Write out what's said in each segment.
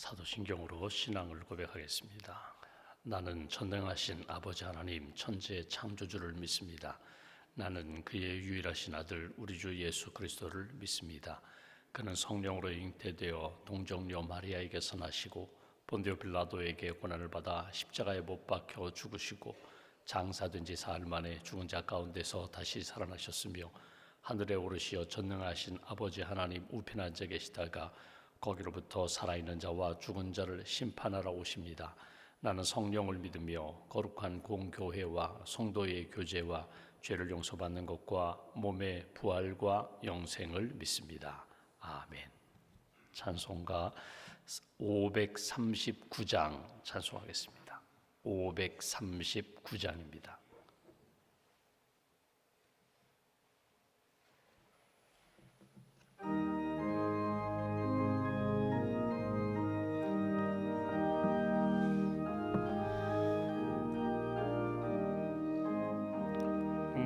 사도신경으로 신앙을 고백하겠습니다. 나는 전능하신 아버지 하나님 천지의 창조주를 믿습니다. 나는 그의 유일하신 아들 우리 주 예수 그리스도를 믿습니다. 그는 성령으로 잉태되어 동정녀 마리아에게서 나시고 본디오 빌라도에게 고난을 받아 십자가에 못 박혀 죽으시고 장사된 지 사흘 만에 죽은 자 가운데서 다시 살아나셨으며 하늘에 오르시어 전능하신 아버지 하나님 우편에 앉아 계시다가 거기로부터 살아있는 자와 죽은 자를 심판하러 오십니다. 나는 성령을 믿으며 거룩한 공교회와 성도의 교제와 죄를 용서받는 것과 몸의 부활과 영생을 믿습니다. 아멘. 찬송가 539장 찬송하겠습니다. 539장입니다.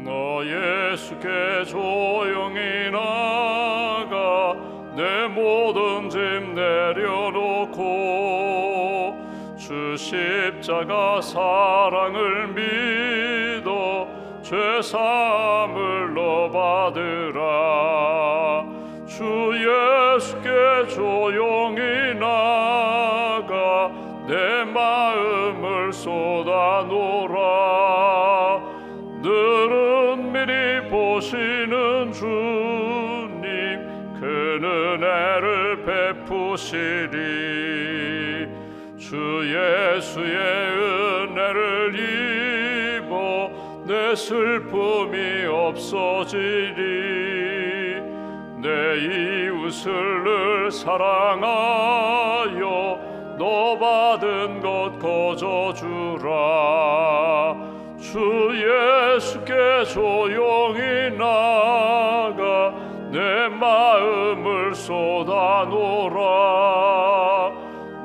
나 예수께 조용히 나가 내 모든 짐 내려놓고 주 십자가 사랑을 믿어 죄사함을 너 받으라. 주 예수께 조용히 나가 내 마음을 쏟아놓으라. 늘은 미리 보시는 주님 그 은혜를 베푸시리. 주 예수의 은혜를 입어 내 슬픔이 없어지리. 내 이웃을 늘 사랑하여 너 받은 것 거저주라. 주 예수께 조용히 나가 내 마음을 쏟아놓으라.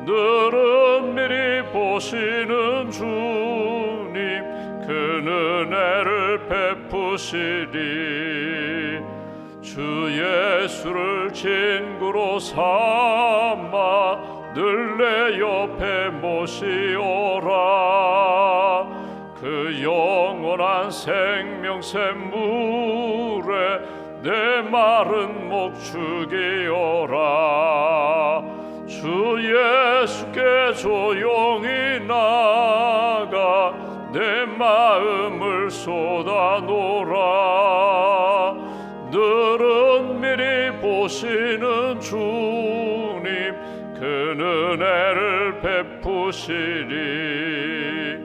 늘은 미리 보시는 주님 그 은혜를 베푸시리. 주 예수를 친구로 삼아 늘 내 옆에 모시오라. 그 영원한 생명샘 물에 내 마른 목 죽이오라. 주 예수께 조용히 나가 내 마음을 쏟아놓으라. 늘은 미리 보시는 주님 그 은혜를 베푸시리.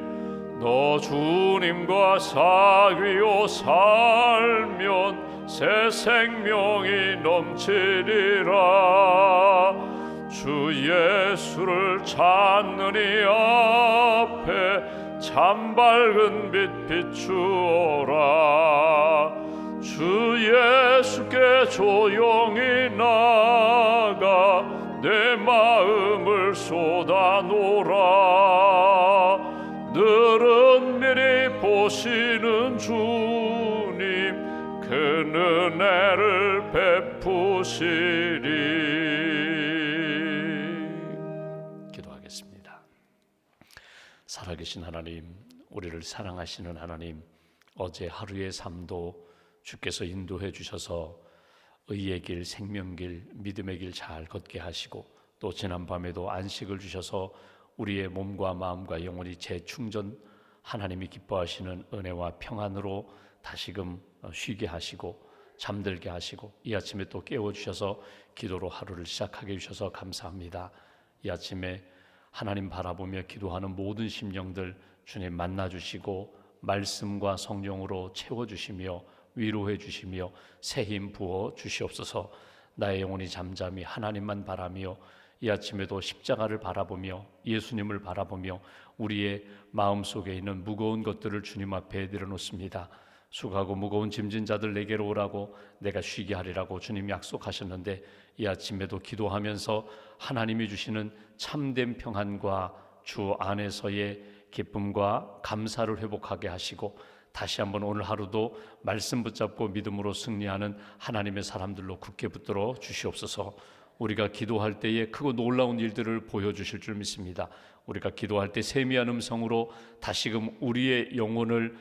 너 주님과 사귀어 살면 새 생명이 넘치리라. 주 예수를 찾는 이 앞에 참 밝은 빛 비추어라. 주 예수께 조용히 나가 내 마음을 쏟아놓으라. 늘은 미리 보시는 주님 그 은혜를 베푸시리. 기도하겠습니다. 살아계신 하나님, 우리를 사랑하시는 하나님, 어제 하루의 삶도 주께서 인도해 주셔서 의의 길, 생명길, 믿음의 길 잘 걷게 하시고 또 지난밤에도 안식을 주셔서 우리의 몸과 마음과 영혼이 재충전, 하나님이 기뻐하시는 은혜와 평안으로 다시금 쉬게 하시고 잠들게 하시고 이 아침에 또 깨워주셔서 기도로 하루를 시작하게 해주셔서 감사합니다. 이 아침에 하나님 바라보며 기도하는 모든 심령들 주님 만나주시고 말씀과 성령으로 채워주시며 위로해 주시며 새 힘 부어 주시옵소서. 나의 영혼이 잠잠히 하나님만 바라며 이 아침에도 십자가를 바라보며 예수님을 바라보며 우리의 마음속에 있는 무거운 것들을 주님 앞에 내려놓습니다. 수고하고 무거운 짐진 자들 내게로 오라고 내가 쉬게 하리라고 주님이 약속하셨는데 이 아침에도 기도하면서 하나님이 주시는 참된 평안과 주 안에서의 기쁨과 감사를 회복하게 하시고 다시 한번 오늘 하루도 말씀 붙잡고 믿음으로 승리하는 하나님의 사람들로 굳게 붙들어 주시옵소서. 우리가 기도할 때에 크고 놀라운 일들을 보여주실 줄 믿습니다. 우리가 기도할 때 세미한 음성으로 다시금 우리의 영혼을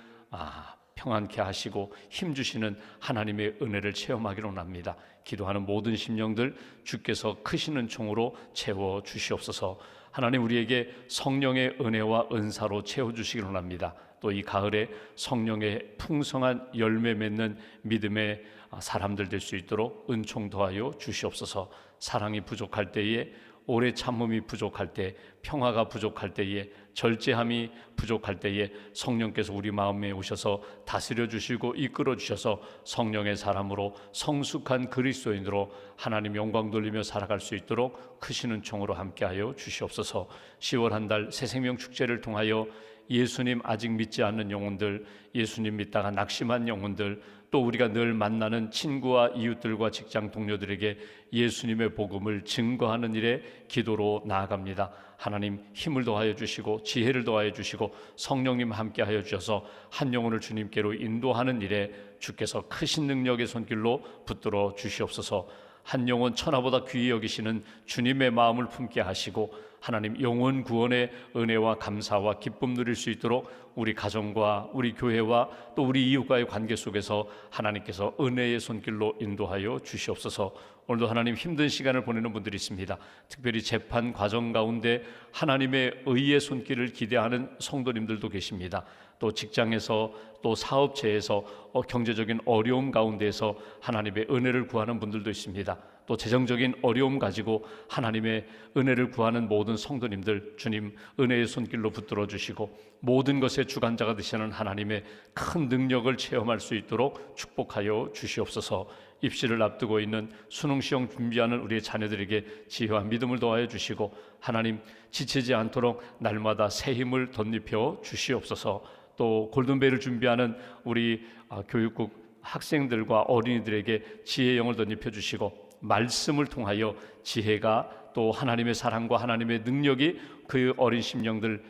평안케 하시고 힘주시는 하나님의 은혜를 체험하기로 합니다. 기도하는 모든 심령들 주께서 크시는 총으로 채워주시옵소서. 하나님, 우리에게 성령의 은혜와 은사로 채워주시기로 합니다. 또 이 가을에 성령의 풍성한 열매 맺는 믿음의 사람들 될 수 있도록 은총 더하여 주시옵소서. 사랑이 부족할 때에, 오래 참음이 부족할 때, 평화가 부족할 때에, 절제함이 부족할 때에 성령께서 우리 마음에 오셔서 다스려 주시고 이끌어 주셔서 성령의 사람으로 성숙한 그리스도인으로 하나님 영광 돌리며 살아갈 수 있도록 크시는 총으로 함께하여 주시옵소서. 10월 한 달 새생명 축제를 통하여 예수님 아직 믿지 않는 영혼들, 예수님 믿다가 낙심한 영혼들, 또 우리가 늘 만나는 친구와 이웃들과 직장 동료들에게 예수님의 복음을 증거하는 일에 기도로 나아갑니다. 하나님, 힘을 더하여 주시고 지혜를 더하여 주시고 성령님 함께하여 주셔서 한 영혼을 주님께로 인도하는 일에 주께서 크신 능력의 손길로 붙들어 주시옵소서. 한 영혼 천하보다 귀히 여기시는 주님의 마음을 품게 하시고 하나님, 영혼 구원의 은혜와 감사와 기쁨 누릴 수 있도록 우리 가정과 우리 교회와 또 우리 이웃과의 관계 속에서 하나님께서 은혜의 손길로 인도하여 주시옵소서. 오늘도 하나님, 힘든 시간을 보내는 분들이 있습니다. 특별히 재판 과정 가운데 하나님의 의의 손길을 기대하는 성도님들도 계십니다. 또 직장에서, 또 사업체에서 경제적인 어려움 가운데에서 하나님의 은혜를 구하는 분들도 있습니다. 또 재정적인 어려움 가지고 하나님의 은혜를 구하는 모든 성도님들, 주님 은혜의 손길로 붙들어 주시고 모든 것의 주관자가 되시는 하나님의 큰 능력을 체험할 수 있도록 축복하여 주시옵소서. 입시를 앞두고 있는 수능시험 준비하는 우리의 자녀들에게 지혜와 믿음을 더하여 주시고 하나님, 지치지 않도록 날마다 새 힘을 덧입혀 주시옵소서. 또 골든벨을 준비하는 우리 교육국 학생들과 어린이들에게 지혜의 영을 덧입혀 주시고 말씀을 통하여 지혜가 또 하나님의 사랑과 하나님의 능력이 그 어린 심령들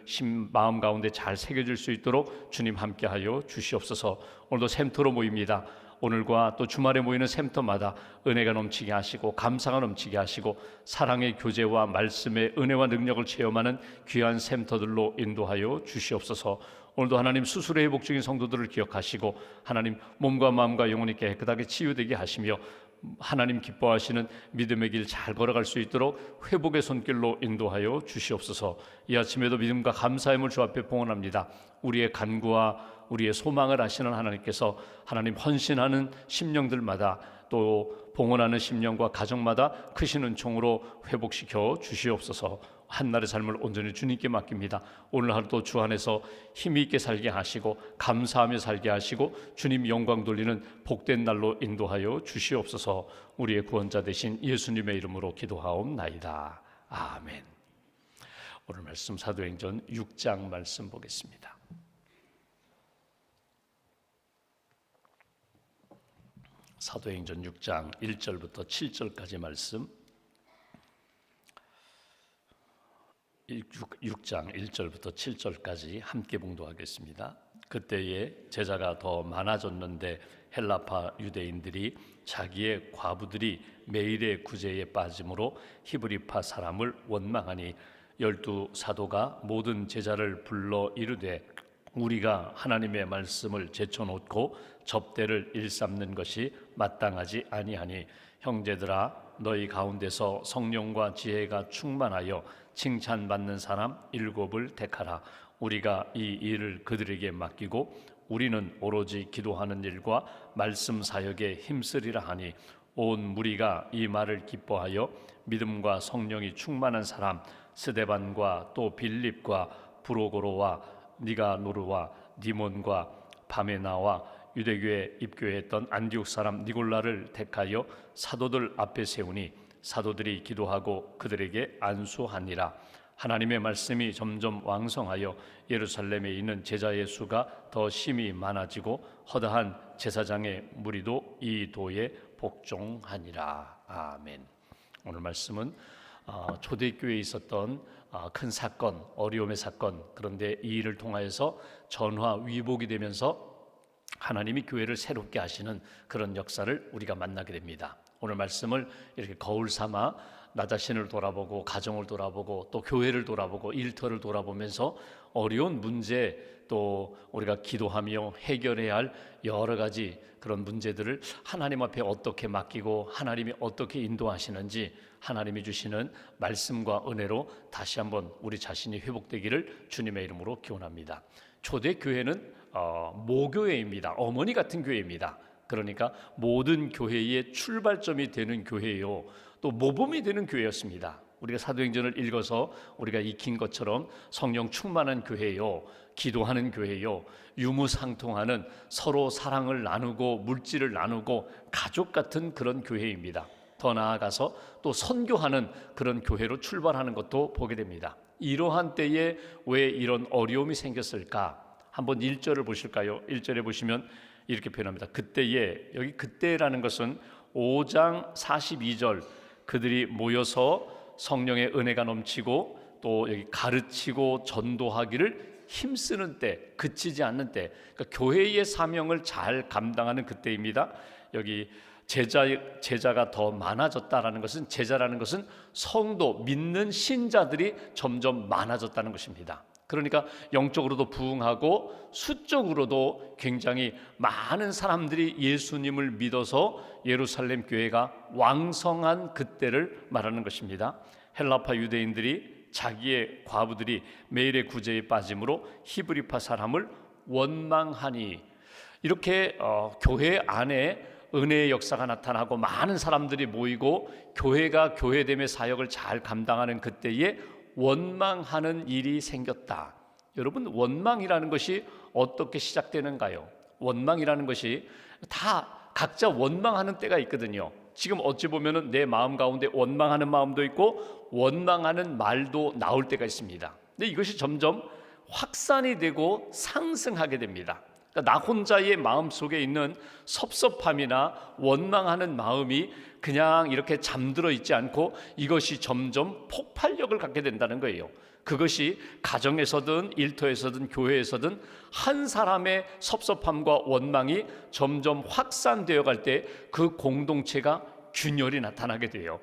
마음 가운데 잘 새겨질 수 있도록 주님 함께하여 주시옵소서. 오늘도 샘터로 모입니다. 오늘과 또 주말에 모이는 샘터마다 은혜가 넘치게 하시고 감사가 넘치게 하시고 사랑의 교제와 말씀의 은혜와 능력을 체험하는 귀한 샘터들로 인도하여 주시옵소서. 오늘도 하나님, 수술의 회복 중인 성도들을 기억하시고 하나님, 몸과 마음과 영혼이 깨끗하게 치유되게 하시며 하나님 기뻐하시는 믿음의 길 잘 걸어갈 수 있도록 회복의 손길로 인도하여 주시옵소서. 이 아침에도 믿음과 감사의 물 주 앞에 봉헌합니다. 우리의 간구와 우리의 소망을 아시는 하나님께서 하나님, 헌신하는 심령들마다 또 봉헌하는 심령과 가정마다 크신 은총으로 회복시켜 주시옵소서. 한날의 삶을 온전히 주님께 맡깁니다. 오늘 하루도 주 안에서 힘이 있게 살게 하시고 감사하며 살게 하시고 주님 영광 돌리는 복된 날로 인도하여 주시옵소서. 우리의 구원자 되신 예수님의 이름으로 기도하옵나이다. 아멘. 오늘 말씀 사도행전 6장 말씀 보겠습니다. 사도행전 6장 1절부터 7절까지 말씀, 6장 1절부터 7절까지 함께 봉독하겠습니다. 그때에 제자가 더 많아졌는데 헬라파 유대인들이 자기의 과부들이 매일의 구제에 빠짐으로 히브리파 사람을 원망하니 12 사도가 모든 제자를 불러 이르되 우리가 하나님의 말씀을 제쳐놓고 접대를 일삼는 것이 마땅하지 아니하니 형제들아, 너희 가운데서 성령과 지혜가 충만하여 칭찬받는 사람 7을 택하라. 우리가 이 일을 그들에게 맡기고 우리는 오로지 기도하는 일과 말씀 사역에 힘쓰리라 하니 온 무리가 이 말을 기뻐하여 믿음과 성령이 충만한 사람 스데반과 또 빌립과 브로고로와 니가노르와 디몬과 바메나와 유대교에 입교했던 안디옥 사람 니골라를 택하여 사도들 앞에 세우니 사도들이 기도하고 그들에게 안수하니라. 하나님의 말씀이 점점 왕성하여 예루살렘에 있는 제자의 수가 더 심히 많아지고 허다한 제사장의 무리도 이 도에 복종하니라. 아멘. 오늘 말씀은 초대교회에 있었던 큰 사건, 어려움의 사건, 그런데 이 일을 통하여서 전화위복이 되면서 하나님이 교회를 새롭게 하시는 그런 역사를 우리가 만나게 됩니다. 오늘 말씀을 이렇게 거울 삼아 나 자신을 돌아보고 가정을 돌아보고 또 교회를 돌아보고 일터를 돌아보면서 어려운 문제 또 우리가 기도하며 해결해야 할 여러 가지 그런 문제들을 하나님 앞에 어떻게 맡기고 하나님이 어떻게 인도하시는지 하나님이 주시는 말씀과 은혜로 다시 한번 우리 자신이 회복되기를 주님의 이름으로 기원합니다. 초대 교회는 모교회입니다. 어머니 같은 교회입니다. 그러니까 모든 교회의 출발점이 되는 교회요, 또 모범이 되는 교회였습니다. 우리가 사도행전을 읽어서 우리가 익힌 것처럼 성령 충만한 교회요, 기도하는 교회요, 유무상통하는 서로 사랑을 나누고 물질을 나누고 가족 같은 그런 교회입니다. 더 나아가서 또 선교하는 그런 교회로 출발하는 것도 보게 됩니다. 이러한 때에 왜 이런 어려움이 생겼을까? 한번 1절을 보실까요? 1절에 보시면 이렇게 표현합니다. 그때에, 여기 그때라는 것은 5장 42절, 그들이 모여서 성령의 은혜가 넘치고 또 여기 가르치고 전도하기를 힘쓰는 때, 그치지 않는 때, 그러니까 교회의 사명을 잘 감당하는 그때입니다. 여기 제자가 더 많아졌다라는 것은, 제자라는 것은 성도, 믿는 신자들이 점점 많아졌다는 것입니다. 그러니까 영적으로도 부흥하고 수적으로도 굉장히 많은 사람들이 예수님을 믿어서 예루살렘 교회가 왕성한 그때를 말하는 것입니다. 헬라파 유대인들이 자기의 과부들이 매일의 구제에 빠짐으로 히브리파 사람을 원망하니, 이렇게 교회 안에 은혜의 역사가 나타나고 많은 사람들이 모이고 교회가 교회됨의 사역을 잘 감당하는 그때에 원망하는 일이 생겼다. 여러분, 원망이라는 것이 어떻게 시작되는가요? 원망이라는 것이 다 각자 원망하는 때가 있거든요. 지금 어찌 보면은 내 마음 가운데 원망하는 마음도 있고 원망하는 말도 나올 때가 있습니다. 근데 이것이 점점 확산이 되고 상승하게 됩니다. 그러니까 나 혼자의 마음 속에 있는 섭섭함이나 원망하는 마음이 그냥 이렇게 잠들어 있지 않고 이것이 점점 폭발력을 갖게 된다는 거예요. 그것이 가정에서든 일터에서든 교회에서든 한 사람의 섭섭함과 원망이 점점 확산되어 갈 때 그 공동체가 균열이 나타나게 돼요.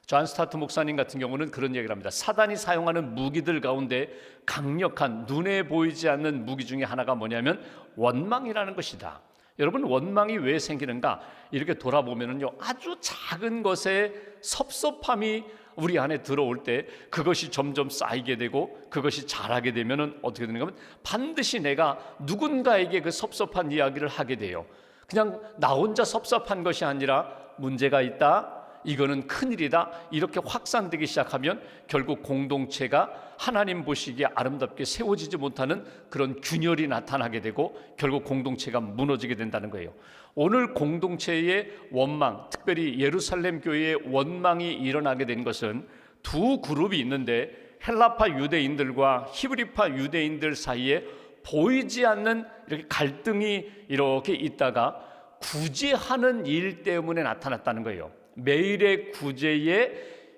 존 스타트 목사님 같은 경우는 그런 얘기를 합니다. 사단이 사용하는 무기들 가운데 강력한, 눈에 보이지 않는 무기 중에 하나가 뭐냐면 원망이라는 것이다. 여러분, 원망이 왜 생기는가? 이렇게 돌아보면요, 아주 작은 것에 섭섭함이 우리 안에 들어올 때 그것이 점점 쌓이게 되고 그것이 자라게 되면은 어떻게 되는가 하면 반드시 내가 누군가에게 그 섭섭한 이야기를 하게 돼요. 그냥 나 혼자 섭섭한 것이 아니라 문제가 있다, 이거는 큰일이다, 이렇게 확산되기 시작하면 결국 공동체가 하나님 보시기에 아름답게 세워지지 못하는 그런 균열이 나타나게 되고 결국 공동체가 무너지게 된다는 거예요. 오늘 공동체의 원망, 특별히 예루살렘 교회의 원망이 일어나게 된 것은 두 그룹이 있는데, 헬라파 유대인들과 히브리파 유대인들 사이에 보이지 않는 이렇게 갈등이 이렇게 있다가 구제하는 일 때문에 나타났다는 거예요. 매일의 구제에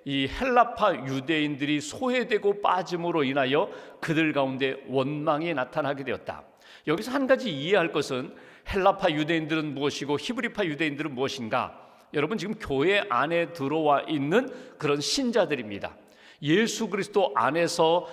이 헬라파 유대인들이 소외되고 빠짐으로 인하여 그들 가운데 원망이 나타나게 되었다. 여기서 한 가지 이해할 것은 헬라파 유대인들은 무엇이고 히브리파 유대인들은 무엇인가? 여러분, 지금 교회 안에 들어와 있는 그런 신자들입니다. 예수 그리스도 안에서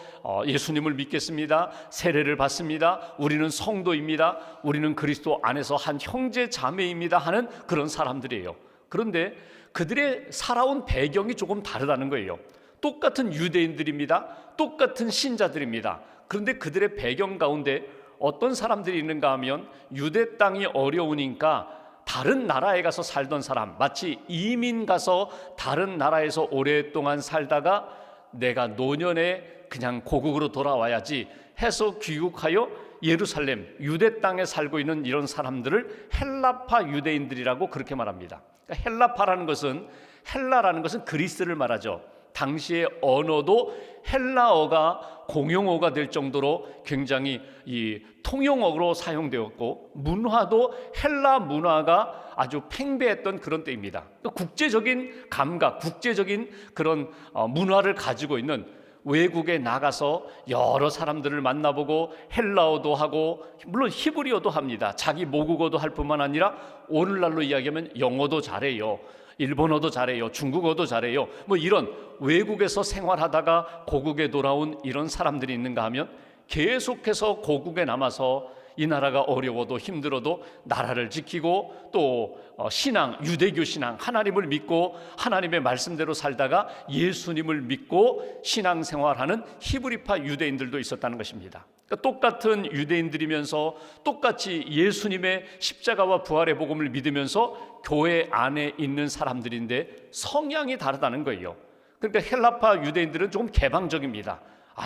예수님을 믿겠습니다, 세례를 받습니다, 우리는 성도입니다, 우리는 그리스도 안에서 한 형제 자매입니다 하는 그런 사람들이에요. 그런데 그들의 살아온 배경이 조금 다르다는 거예요. 똑같은 유대인들입니다, 똑같은 신자들입니다. 그런데 그들의 배경 가운데 어떤 사람들이 있는가 하면 유대 땅이 어려우니까 다른 나라에 가서 살던 사람, 마치 이민 가서 다른 나라에서 오랫동안 살다가 내가 노년에 그냥 고국으로 돌아와야지 해서 귀국하여 예루살렘 유대 땅에 살고 있는 이런 사람들을 헬라파 유대인들이라고 그렇게 말합니다. 그러니까 헬라파라는 것은, 헬라라는 것은 그리스를 말하죠. 당시의 언어도 헬라어가 공용어가 될 정도로 굉장히 이 통용어로 사용되었고, 문화도 헬라 문화가 아주 팽배했던 그런 때입니다. 또 국제적인 감각, 국제적인 그런 문화를 가지고 있는, 외국에 나가서 여러 사람들을 만나보고 헬라어도 하고 물론 히브리어도 합니다. 자기 모국어도 할 뿐만 아니라 오늘날로 이야기하면 영어도 잘해요. 일본어도 잘해요, 중국어도 잘해요, 뭐 이런 외국에서 생활하다가 고국에 돌아온 이런 사람들이 있는가 하면 계속해서 고국에 남아서 이 나라가 어려워도 힘들어도 나라를 지키고 또 신앙, 유대교 신앙, 하나님을 믿고 하나님의 말씀대로 살다가 예수님을 믿고 신앙생활하는 히브리파 유대인들도 있었다는 것입니다. 그러니까 똑같은 유대인들이면서 똑같이 예수님의 십자가와 부활의 복음을 믿으면서 교회 안에 있는 사람들인데 성향이 다르다는 거예요. 그러니까 헬라파 유대인들은 조금 개방적입니다.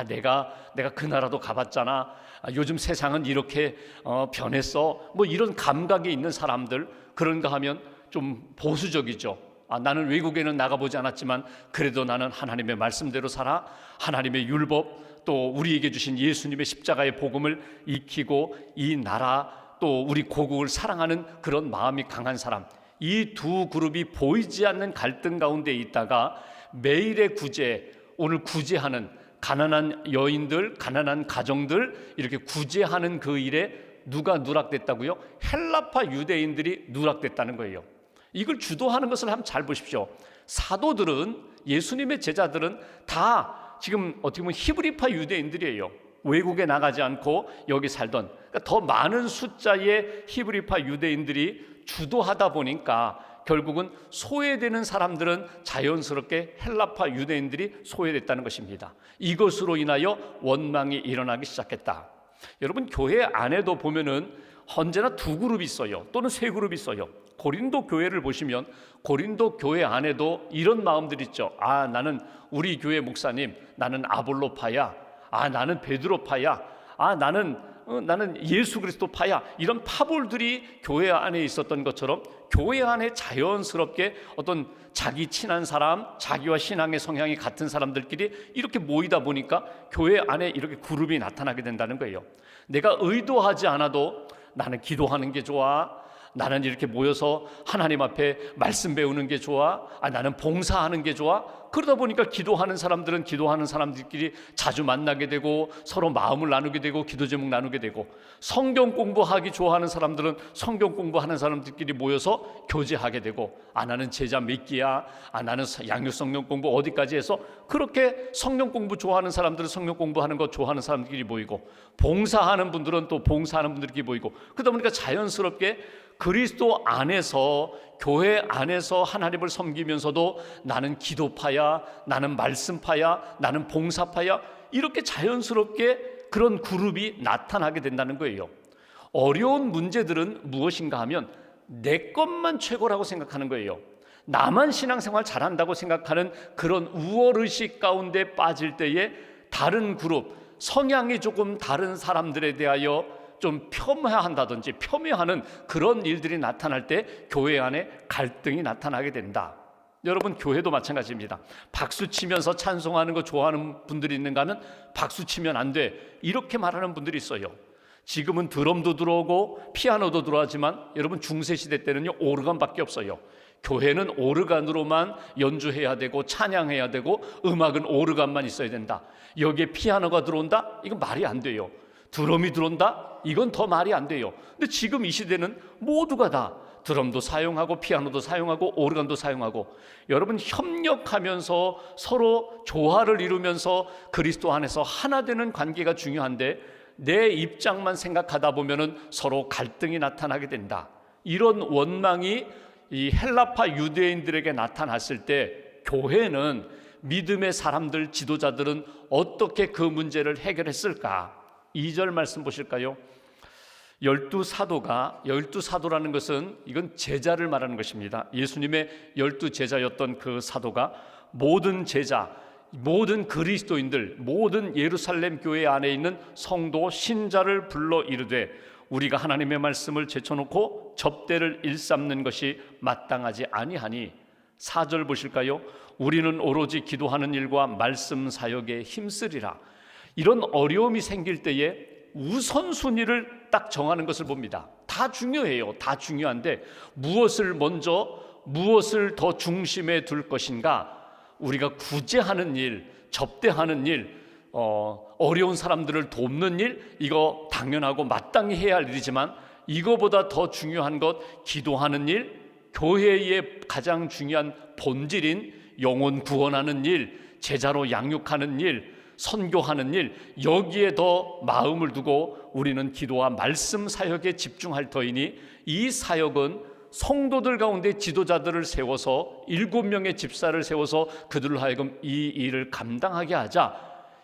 내가 그 나라도 가봤잖아. 요즘 세상은 이렇게 변했어. 뭐 이런 감각이 있는 사람들, 그런가 하면 좀 보수적이죠. 나는 외국에는 나가보지 않았지만 그래도 나는 하나님의 말씀대로 살아. 하나님의 율법, 또 우리에게 주신 예수님의 십자가의 복음을 익히고 이 나라 또 우리 고국을 사랑하는 그런 마음이 강한 사람, 이 두 그룹이 보이지 않는 갈등 가운데 있다가 매일의 구제, 오늘 구제하는 가난한 여인들, 가난한 가정들 이렇게 구제하는 그 일에 누가 누락됐다고요? 헬라파 유대인들이 누락됐다는 거예요. 이걸 주도하는 것을 한번 잘 보십시오. 사도들은, 예수님의 제자들은 다 지금 어떻게 보면 히브리파 유대인들이에요. 외국에 나가지 않고 여기 살던, 그러니까 더 많은 숫자의 히브리파 유대인들이 주도하다 보니까 결국은 소외되는 사람들은 자연스럽게 헬라파 유대인들이 소외됐다는 것입니다. 이것으로 인하여 원망이 일어나기 시작했다. 여러분, 교회 안에도 보면은 언제나 두 그룹이 있어요. 또는 세 그룹이 있어요. 고린도 교회를 보시면 고린도 교회 안에도 이런 마음들이 있죠. 나는 우리 교회 목사님, 나는 아볼로파야. 나는 베드로파야. 나는 예수 그리스도파야. 이런 파벌들이 교회 안에 있었던 것처럼 교회 안에 자연스럽게 어떤 자기 친한 사람, 자기와 신앙의 성향이 같은 사람들끼리 이렇게 모이다 보니까 교회 안에 이렇게 그룹이 나타나게 된다는 거예요. 내가 의도하지 않아도 나는 기도하는 게 좋아. 나는 이렇게 모여서 하나님 앞에 말씀 배우는 게 좋아. 나는 봉사하는 게 좋아. 그러다 보니까 기도하는 사람들은 기도하는 사람들끼리 자주 만나게 되고 서로 마음을 나누게 되고 기도 제목 나누게 되고, 성경 공부하기 좋아하는 사람들은 성경 공부하는 사람들끼리 모여서 교제하게 되고, 나는 제자 몇 기야, 나는 양육 성경 공부 어디까지 해서, 그렇게 성경 공부 좋아하는 사람들은 성경 공부하는 거 좋아하는 사람들끼리 모이고, 봉사하는 분들은 또 봉사하는 분들끼리 모이고, 그러다 보니까 자연스럽게 그리스도 안에서, 교회 안에서 하나님을 섬기면서도 나는 기도파야, 나는 말씀파야, 나는 봉사파야, 이렇게 자연스럽게 그런 그룹이 나타나게 된다는 거예요. 어려운 문제들은 무엇인가 하면 내 것만 최고라고 생각하는 거예요. 나만 신앙생활 잘한다고 생각하는 그런 우월의식 가운데 빠질 때에 다른 그룹, 성향이 조금 다른 사람들에 대하여 좀 폄하한다든지 폄훼하는 그런 일들이 나타날 때 교회 안에 갈등이 나타나게 된다. 여러분, 교회도 마찬가지입니다. 박수 치면서 찬송하는 거 좋아하는 분들이 있는가 하면 박수 치면 안 돼, 이렇게 말하는 분들이 있어요. 지금은 드럼도 들어오고 피아노도 들어오지만 여러분, 중세시대 때는요 오르간밖에 없어요. 교회는 오르간으로만 연주해야 되고 찬양해야 되고 음악은 오르간만 있어야 된다. 여기에 피아노가 들어온다? 이건 말이 안 돼요. 드럼이 들어온다? 이건 더 말이 안 돼요. 근데 지금 이 시대는 모두가 다 드럼도 사용하고 피아노도 사용하고 오르간도 사용하고, 여러분, 협력하면서 서로 조화를 이루면서 그리스도 안에서 하나 되는 관계가 중요한데 내 입장만 생각하다 보면은 서로 갈등이 나타나게 된다. 이런 원망이 이 헬라파 유대인들에게 나타났을 때 교회는, 믿음의 사람들, 지도자들은 어떻게 그 문제를 해결했을까? 2절 말씀 보실까요? 12사도가, 12사도라는 것은 이건 제자를 말하는 것입니다. 예수님의 12제자였던 그 사도가 모든 제자, 모든 그리스도인들, 모든 예루살렘 교회 안에 있는 성도 신자를 불러 이르되 우리가 하나님의 말씀을 제쳐놓고 접대를 일삼는 것이 마땅하지 아니하니. 4절 보실까요? 우리는 오로지 기도하는 일과 말씀 사역에 힘쓰리라. 이런 어려움이 생길 때에 우선순위를 딱 정하는 것을 봅니다. 다 중요해요. 다 중요한데 무엇을 먼저, 무엇을 더 중심에 둘 것인가? 우리가 구제하는 일, 접대하는 일, 어려운 사람들을 돕는 일, 이거 당연하고 마땅히 해야 할 일이지만 이거보다 더 중요한 것, 기도하는 일, 교회의 가장 중요한 본질인 영혼 구원하는 일, 제자로 양육하는 일, 선교하는 일, 여기에 더 마음을 두고 우리는 기도와 말씀 사역에 집중할 터이니 이 사역은 성도들 가운데 지도자들을 세워서 7명의 집사를 세워서 그들로 하여금 이 일을 감당하게 하자.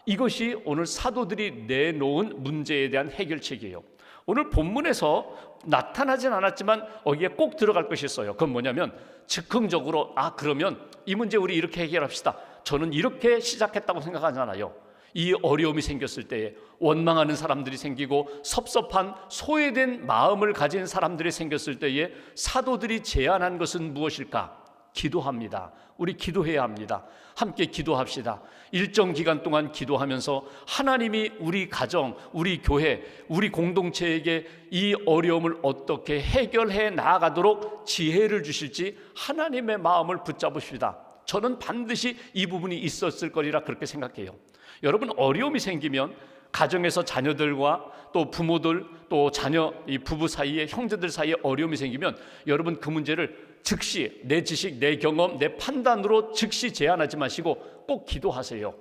이것이 오늘 사도들이 내놓은 문제에 대한 해결책이에요. 오늘 본문에서 나타나진 않았지만 여기에 꼭 들어갈 것이 있어요. 그건 뭐냐면 즉흥적으로 그러면 이 문제 우리 이렇게 해결합시다. 저는 이렇게 시작했다고 생각하잖아요. 이 어려움이 생겼을 때에 원망하는 사람들이 생기고 섭섭한 소외된 마음을 가진 사람들이 생겼을 때에 사도들이 제안한 것은 무엇일까? 기도합니다. 우리 기도해야 합니다. 함께 기도합시다. 일정 기간 동안 기도하면서 하나님이 우리 가정, 우리 교회, 우리 공동체에게 이 어려움을 어떻게 해결해 나아가도록 지혜를 주실지 하나님의 마음을 붙잡으십시다. 저는 반드시 이 부분이 있었을 거리라 그렇게 생각해요. 여러분, 어려움이 생기면 가정에서 자녀들과 또 부모들 또 자녀 이 부부 사이에 형제들 사이에 어려움이 생기면 여러분 그 문제를 즉시 내 지식, 내 경험, 내 판단으로 즉시 제안하지 마시고 꼭 기도하세요.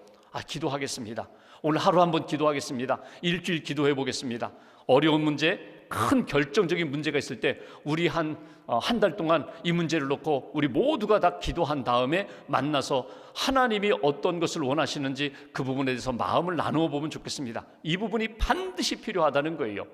기도하겠습니다. 오늘 하루 한번 기도하겠습니다. 일주일 기도해 보겠습니다. 어려운 문제, 큰 결정적인 문제가 있을 때 우리 한 달 동안 이 문제를 놓고 우리 모두가 다 기도한 다음에 만나서 하나님이 어떤 것을 원하시는지 그 부분에 대해서 마음을 나누어 보면 좋겠습니다. 이 부분이 반드시 필요하다는 거예요.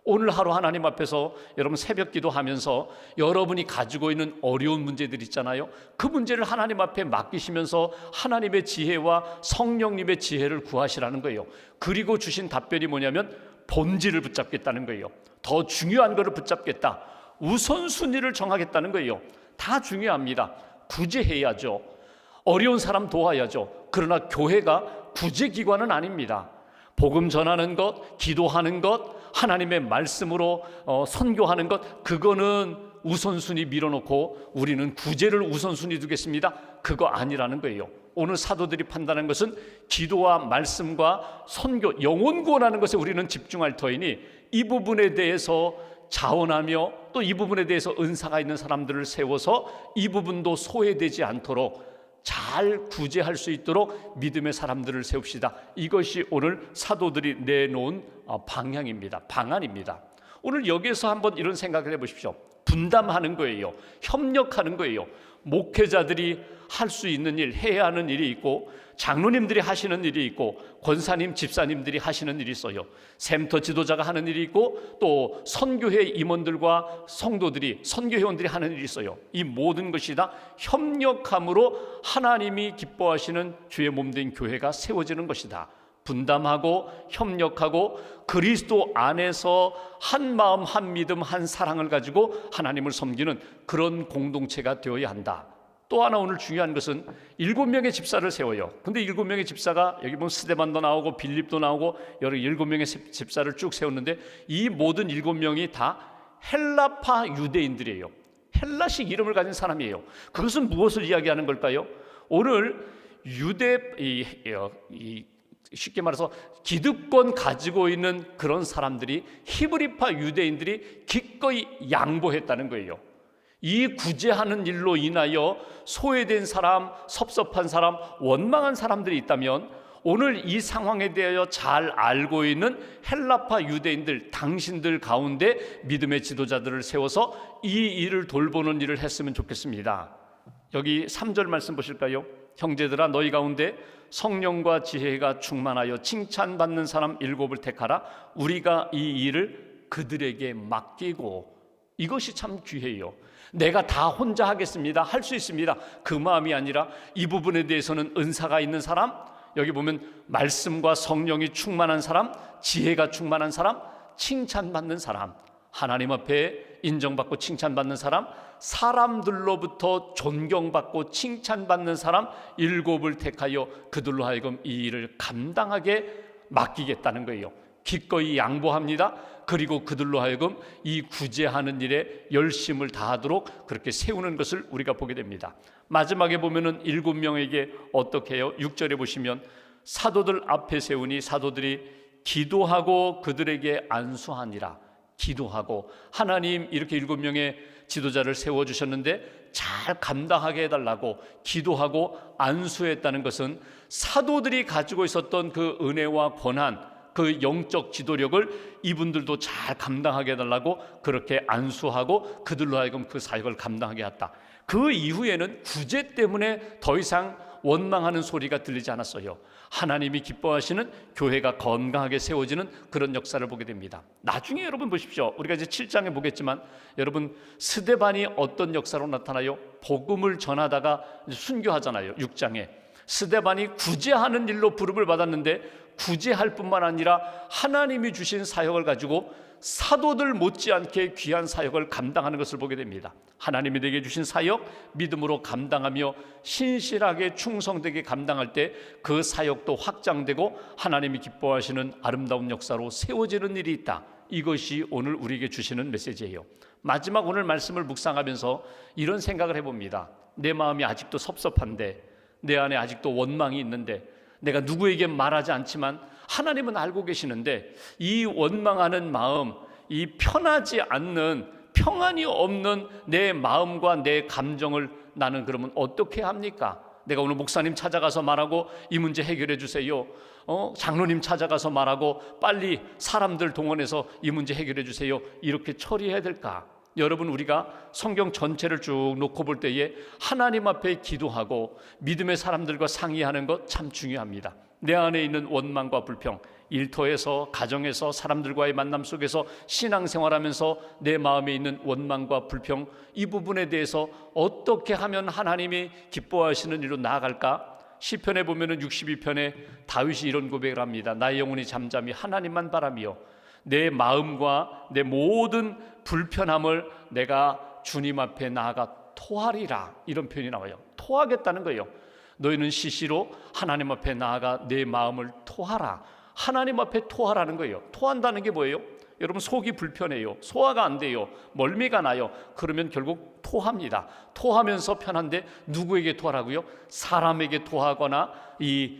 오늘 하루 하나님 앞에서 여러분 새벽 기도하면서 여러분이 가지고 있는 어려운 문제들 있잖아요. 그 문제를 하나님 앞에 맡기시면서 하나님의 지혜와 성령님의 지혜를 구하시라는 거예요. 그리고 주신 답변이 뭐냐면 본질을 붙잡겠다는 거예요. 더 중요한 것을 붙잡겠다. 우선순위를 정하겠다는 거예요. 다 중요합니다. 구제해야죠. 어려운 사람 도와야죠. 그러나 교회가 구제기관은 아닙니다. 복음 전하는 것, 기도하는 것, 하나님의 말씀으로 선교하는 것, 그거는 우선순위 밀어놓고 우리는 구제를 우선순위 두겠습니다. 그거 아니라는 거예요. 오늘 사도들이 판단한 것은 기도와 말씀과 선교, 영혼 구원하는 것에 우리는 집중할 터이니 이 부분에 대해서 자원하며 또 이 부분에 대해서 은사가 있는 사람들을 세워서 이 부분도 소외되지 않도록 잘 구제할 수 있도록 믿음의 사람들을 세웁시다. 이것이 오늘 사도들이 내놓은 방향입니다. 방안입니다. 오늘 여기에서 한번 이런 생각을 해보십시오. 분담하는 거예요. 협력하는 거예요. 목회자들이 할 수 있는 일, 해야 하는 일이 있고 장로님들이 하시는 일이 있고 권사님, 집사님들이 하시는 일이 있어요. 샘터 지도자가 하는 일이 있고 또 선교회 임원들과 성도들이, 선교회원들이 하는 일이 있어요. 이 모든 것이 다 협력함으로 하나님이 기뻐하시는 주의 몸된 교회가 세워지는 것이다. 분담하고 협력하고 그리스도 안에서 한 마음, 한 믿음, 한 사랑을 가지고 하나님을 섬기는 그런 공동체가 되어야 한다. 또 하나 오늘 중요한 것은 7명의 집사를 세워요. 근데 7명의 집사가 여기 보면 스데반도 나오고 빌립도 나오고 여러 7명의 집사를 쭉 세웠는데 이 모든 7명이 다 헬라파 유대인들이에요. 헬라식 이름을 가진 사람이에요. 그것은 무엇을 이야기하는 걸까요? 오늘 쉽게 말해서 기득권 가지고 있는 그런 사람들이 히브리파 유대인들이 기꺼이 양보했다는 거예요. 이 구제하는 일로 인하여 소외된 사람, 섭섭한 사람, 원망한 사람들이 있다면 오늘 이 상황에 대하여 잘 알고 있는 헬라파 유대인들, 당신들 가운데 믿음의 지도자들을 세워서 이 일을 돌보는 일을 했으면 좋겠습니다. 여기 3절 말씀 보실까요? 형제들아 너희 가운데 성령과 지혜가 충만하여 칭찬받는 사람 7을 택하라. 우리가 이 일을 그들에게 맡기고. 이것이 참 귀해요. 내가 다 혼자 하겠습니다. 할 수 있습니다. 그 마음이 아니라 이 부분에 대해서는 은사가 있는 사람, 여기 보면 말씀과 성령이 충만한 사람, 지혜가 충만한 사람, 칭찬받는 사람, 하나님 앞에 인정받고 칭찬받는 사람, 사람들로부터 존경받고 칭찬받는 사람 7을 택하여 그들로 하여금 이 일을 감당하게 맡기겠다는 거예요. 기꺼이 양보합니다. 그리고 그들로 하여금 이 구제하는 일에 열심을 다하도록 그렇게 세우는 것을 우리가 보게 됩니다. 마지막에 보면은 7명에게 어떻게 해요? 6절에 보시면 사도들 앞에 세우니 사도들이 기도하고 그들에게 안수하니라. 기도하고 하나님 이렇게 7명의 지도자를 세워주셨는데 잘 감당하게 해달라고 기도하고 안수했다는 것은 사도들이 가지고 있었던 그 은혜와 권한, 그 영적 지도력을 이분들도 잘 감당하게 해달라고 그렇게 안수하고 그들로 하여금 그 사역을 감당하게 했다. 그 이후에는 구제 때문에 더 이상 원망하는 소리가 들리지 않았어요. 하나님이 기뻐하시는 교회가 건강하게 세워지는 그런 역사를 보게 됩니다. 나중에 여러분 보십시오. 우리가 이제 7장에 보겠지만 여러분 스데반이 어떤 역사로 나타나요? 복음을 전하다가 순교하잖아요. 6장에 스데반이 구제하는 일로 부름을 받았는데 구제할 뿐만 아니라 하나님이 주신 사역을 가지고 사도들 못지않게 귀한 사역을 감당하는 것을 보게 됩니다. 하나님이 내게 주신 사역 믿음으로 감당하며 신실하게 충성되게 감당할 때 그 사역도 확장되고 하나님이 기뻐하시는 아름다운 역사로 세워지는 일이 있다. 이것이 오늘 우리에게 주시는 메시지예요. 마지막 오늘 말씀을 묵상하면서 이런 생각을 해봅니다. 내 마음이 아직도 섭섭한데, 내 안에 아직도 원망이 있는데, 내가 누구에게 말하지 않지만 하나님은 알고 계시는데 이 원망하는 마음, 이 편하지 않는, 평안이 없는 내 마음과 내 감정을 나는 그러면 어떻게 합니까? 내가 오늘 목사님 찾아가서 말하고 이 문제 해결해 주세요. 장로님 찾아가서 말하고 빨리 사람들 동원해서 이 문제 해결해 주세요. 이렇게 처리해야 될까? 여러분, 우리가 성경 전체를 쭉 놓고 볼 때에 하나님 앞에 기도하고 믿음의 사람들과 상의하는 것 참 중요합니다. 내 안에 있는 원망과 불평, 일터에서, 가정에서, 사람들과의 만남 속에서 신앙생활하면서 내 마음에 있는 원망과 불평, 이 부분에 대해서 어떻게 하면 하나님이 기뻐하시는 일로 나아갈까? 시편에 보면은 62편에 다윗이 이런 고백을 합니다. 나의 영혼이 잠잠히 하나님만 바라며 내 마음과 내 모든 불편함을 내가 주님 앞에 나아가 토하리라, 이런 표현이 나와요. 토하겠다는 거예요. 너희는 시시로 하나님 앞에 나아가 내 마음을 토하라. 하나님 앞에 토하라는 거예요. 토한다는 게 뭐예요? 여러분, 속이 불편해요. 소화가 안 돼요. 멀미가 나요. 그러면 결국 토합니다. 토하면서 편한데 누구에게 토하라고요? 사람에게 토하거나 이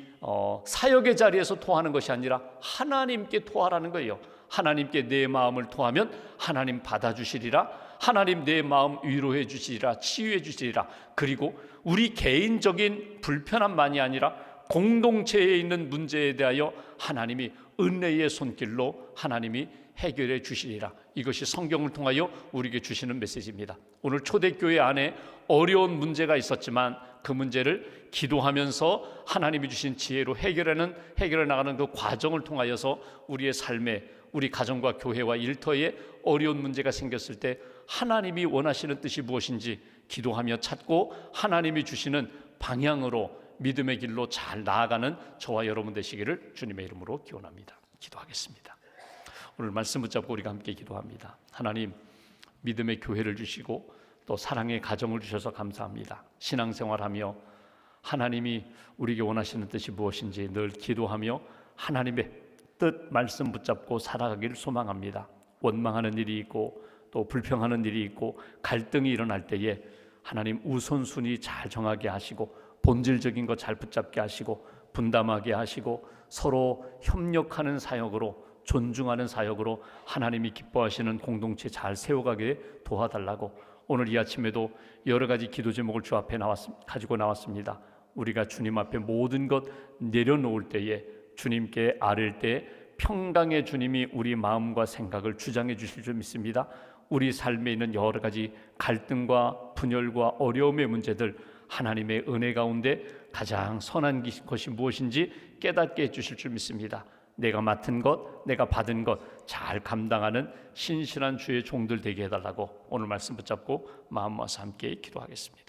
사역의 자리에서 토하는 것이 아니라 하나님께 토하라는 거예요. 하나님께 내 마음을 토하면 하나님 받아주시리라. 하나님 내 마음 위로해 주시리라. 치유해 주시리라. 그리고 우리 개인적인 불편함만이 아니라 공동체에 있는 문제에 대하여 하나님이 은혜의 손길로 하나님이 해결해 주시리라. 이것이 성경을 통하여 우리에게 주시는 메시지입니다. 오늘 초대교회 안에 어려운 문제가 있었지만 그 문제를 기도하면서 하나님이 주신 지혜로 해결해 나가는 그 과정을 통하여서 우리의 삶에, 우리 가정과 교회와 일터에 어려운 문제가 생겼을 때 하나님이 원하시는 뜻이 무엇인지 기도하며 찾고 하나님이 주시는 방향으로 믿음의 길로 잘 나아가는 저와 여러분 되시기를 주님의 이름으로 기원합니다. 기도하겠습니다. 오늘 말씀 붙잡고 우리가 함께 기도합니다. 하나님, 믿음의 교회를 주시고 또 사랑의 가정을 주셔서 감사합니다. 신앙생활하며 하나님이 우리에게 원하시는 뜻이 무엇인지 늘 기도하며 하나님의 뜻 말씀 붙잡고 살아가기를 소망합니다. 원망하는 일이 있고 또 불평하는 일이 있고 갈등이 일어날 때에 하나님 우선순위 잘 정하게 하시고 본질적인 것 잘 붙잡게 하시고 분담하게 하시고 서로 협력하는 사역으로, 존중하는 사역으로 하나님이 기뻐하시는 공동체 잘 세워가게 도와달라고 오늘 이 아침에도 여러 가지 기도 제목을 주 앞에 가지고 나왔습니다. 우리가 주님 앞에 모든 것 내려놓을 때에, 주님께 아뢰일 때 평강의 주님이 우리 마음과 생각을 주장해 주실 줄 믿습니다. 우리 삶에 있는 여러 가지 갈등과 분열과 어려움의 문제들, 하나님의 은혜 가운데 가장 선한 것이 무엇인지 깨닫게 해주실 줄 믿습니다. 내가 맡은 것, 내가 받은 것 잘 감당하는 신실한 주의 종들 되게 해달라고 오늘 말씀 붙잡고 마음 모아서 함께 기도하겠습니다.